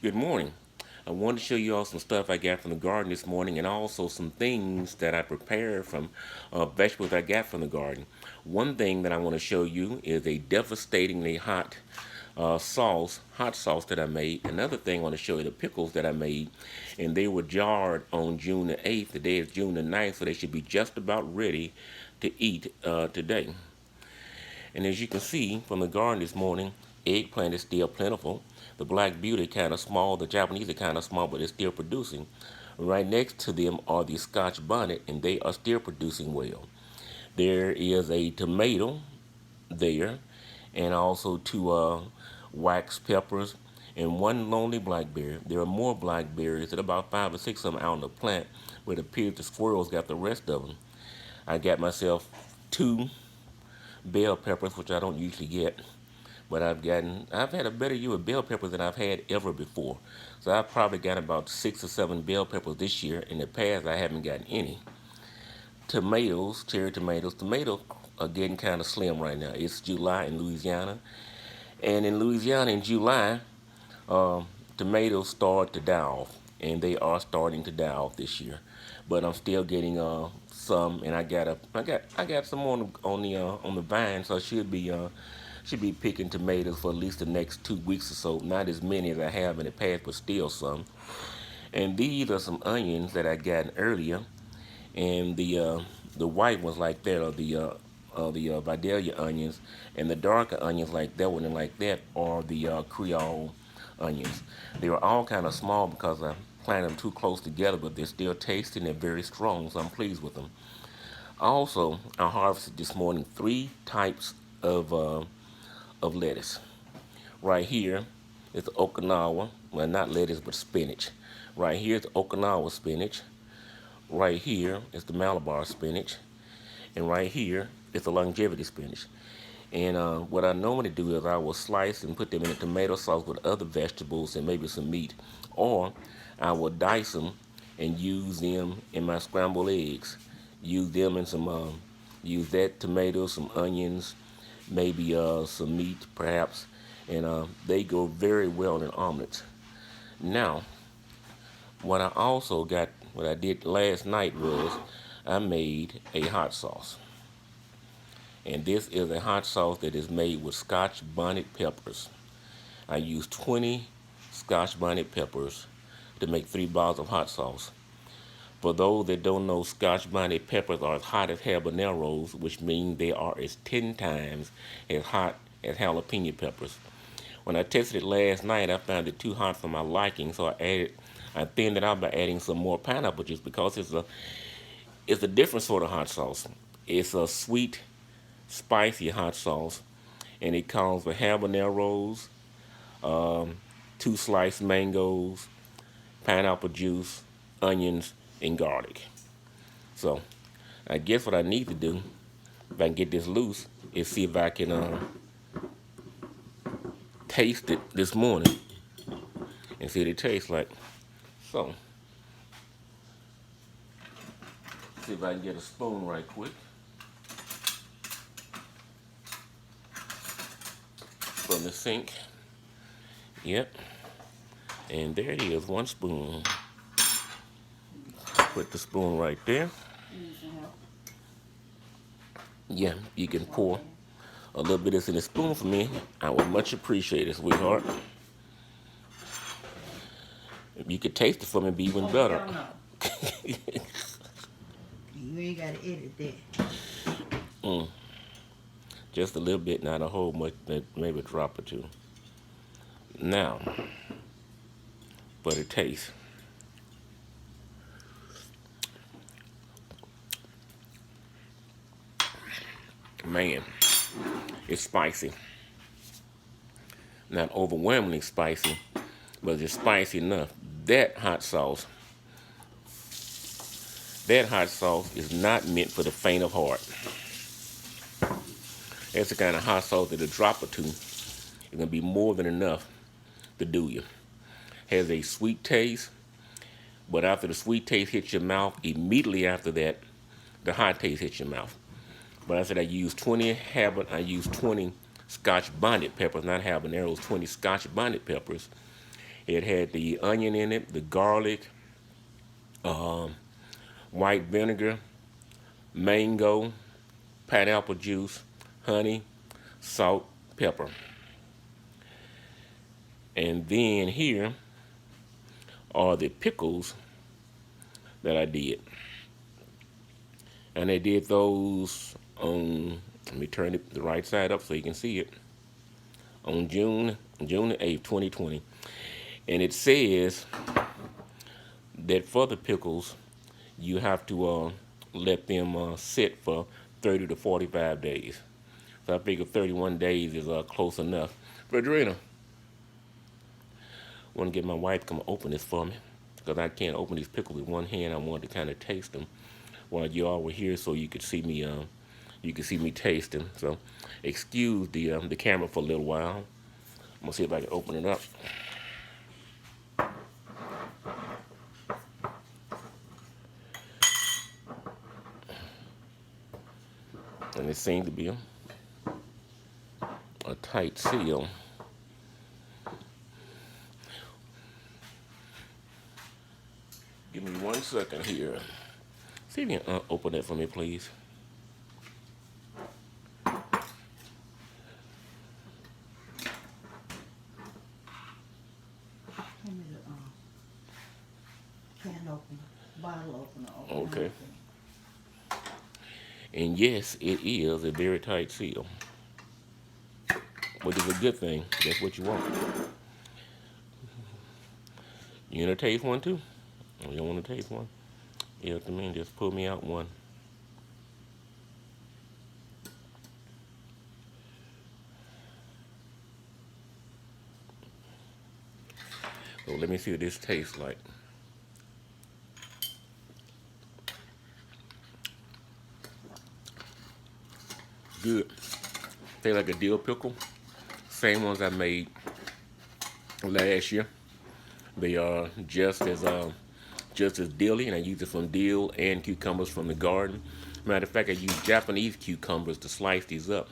Good morning. I wanted to show you all some stuff I got from the garden this morning and also some things that I prepared from vegetables I got from the garden. One thing that I want to show you is a devastatingly hot sauce that I made. Another thing I want to show you the pickles that I made, and they were jarred on June the 8th. Today is June the 9th, so they should be just about ready to eat today. And as you can see from the garden this morning, eggplant is still plentiful. The black beauty kind of small, the Japanese are kind of small, but they're still producing. Right next to them are the Scotch bonnet, and they are still producing well. There is a tomato there, and also two wax peppers, and one lonely blackberry. There are more blackberries, and about 5 or 6 of them out on the plant, but it appears the squirrels got the rest of them. I got myself two bell peppers, which I don't usually get, but I've had a better year with bell peppers than I've had ever before. So I've probably got about 6 or 7 bell peppers this year. In the past, I haven't gotten any. Tomatoes, cherry tomatoes. Tomatoes are getting kind of slim right now. It's July in Louisiana, and in Louisiana in July, um, tomatoes start to die off, and they are starting to die off this year. But I'm still getting some, and I got some on the vine, so I should be picking tomatoes for at least the next 2 weeks or so. Not as many as I have in the past, but still some. And these are some onions that I got earlier, and the white ones like that are the Vidalia onions, and the darker onions like that one and like that are the Creole onions. They were all kind of small because I planted them too close together, but they're still tasty and they're very strong, so I'm pleased with them. Also, I harvested this morning 3 types of lettuce. Right here is the Okinawa, well, not lettuce, but spinach. Right here is the Okinawa spinach. Right here is the Malabar spinach. And right here is the longevity spinach. And what I normally do is I will slice and put them in a tomato sauce with other vegetables and maybe some meat. Or I will dice them and use them in my scrambled eggs. Use them in use that tomato, some onions, maybe some meat perhaps. And they go very well in omelets. Now, what I did last night was I made a hot sauce. And this is a hot sauce that is made with Scotch bonnet peppers. I used 20 Scotch bonnet peppers to make 3 bottles of hot sauce. For those that don't know, Scotch bonnet peppers are as hot as habaneros, which means they are as 10 times as hot as jalapeno peppers. When I tested it last night, I found it too hot for my liking, so I thinned it out by adding some more pineapple juice because it's a different sort of hot sauce. It's a sweet, spicy hot sauce, and it comes with habaneros, um, 2 sliced mangoes, pineapple juice, onions, and garlic. So, I guess what I need to do, if I can get this loose, is see if I can taste it this morning and see what it tastes like. So, see if I can get a spoon right quick from the sink. Yep. And there it is, 1 spoon. Put the spoon right there. Yeah, you can pour a little bit of this in a spoon for me. I would much appreciate it, sweetheart. If you could taste it for me, it'd be even better. You ain't gotta edit that. Mm, just a little bit, not a whole much, maybe a drop or two. Now, for the taste. Man, it's spicy. Not overwhelmingly spicy, but it's spicy enough. That hot sauce, that hot sauce is not meant for the faint of heart. That's the kind of hot sauce that a drop or two is gonna be more than enough to do you. Has a sweet taste, but after the sweet taste hits your mouth, immediately after that, the hot taste hits your mouth. But I said I used 20 Scotch bonnet peppers, not habaneros, 20 Scotch bonnet peppers, It had the onion in it, the garlic, um, white vinegar, mango, pineapple juice, honey, salt, pepper. And then here are the pickles that I did. And I did those on, let me turn it the right side up so you can see it, on June the 8th, 2020. And it says that for the pickles, you have to let them sit for 30 to 45 days. So I figure 31 days is close enough. Fredrina, I want to get my wife to come open this for me because I can't open these pickles with one hand. I wanted to kind of taste them while you all were here, so you could see me. You could see me tasting. So excuse the camera for a little while. I'm gonna see if I can open it up. And it seemed to be a tight seal. Give me 1 second here. See if you can open it for me, please. Give me the can opener, bottle opener. Okay. And yes, it is a very tight seal, which is a good thing. That's what you want. You gonna taste one too? You don't want to taste one? Yeah, to me, just pull me out one. So let me see what this tastes like. Good. Tastes like a dill pickle. Same ones I made last year. They are just as dilly, and I use it from dill and cucumbers from the garden. Matter of fact, I use Japanese cucumbers to slice these up.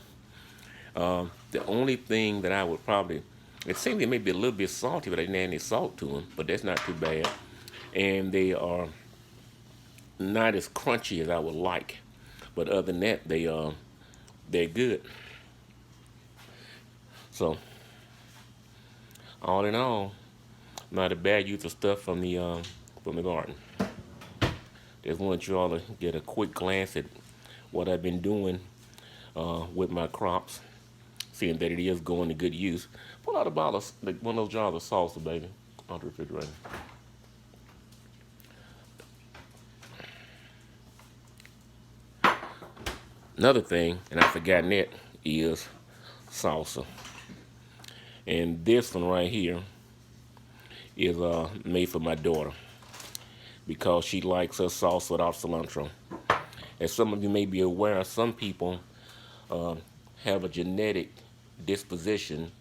The only thing that I would probably, it seems they may be a little bit salty, but I didn't add any salt to them, but that's not too bad. And they are not as crunchy as I would like, but other than that, they're good. So, all in all, not a bad use of stuff from the garden. Just want you all to get a quick glance at what I've been doing with my crops, seeing that it is going to good use. Pull out a bottle of, one of those jars of salsa, baby, out the refrigerator. Another thing, and I've forgotten it, is salsa. And this one right here is made for my daughter because she likes her salsa without cilantro. As some of you may be aware, some people uh, have a genetic disposition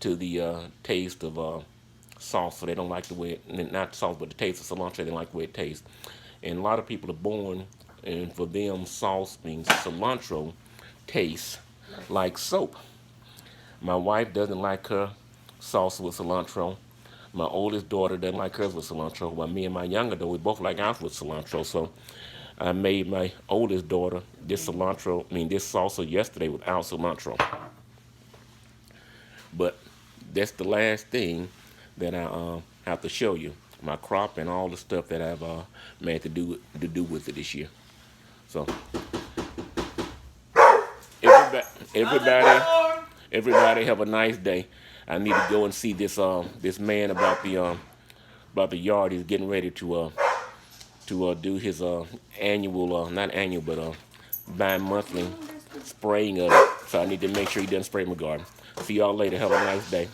to the taste of salsa. They don't like the way it, not salsa, but the taste of cilantro. They don't like the way it tastes. And a lot of people are born, and for them, sauce means cilantro tastes like soap. My wife doesn't like her salsa with cilantro. My oldest daughter doesn't like hers with cilantro. While me and my younger daughter, we both like ours with cilantro. So I made my oldest daughter this this salsa yesterday without cilantro. But that's the last thing that I have to show you. My crop and all the stuff that I've made to do with it this year. So everybody, everybody, everybody have a nice day. I need to go and see this man about the yard. He's getting ready to do his annual, not annual, but bi-monthly spraying of it. So I need to make sure he doesn't spray my garden. See y'all later. Have a nice day.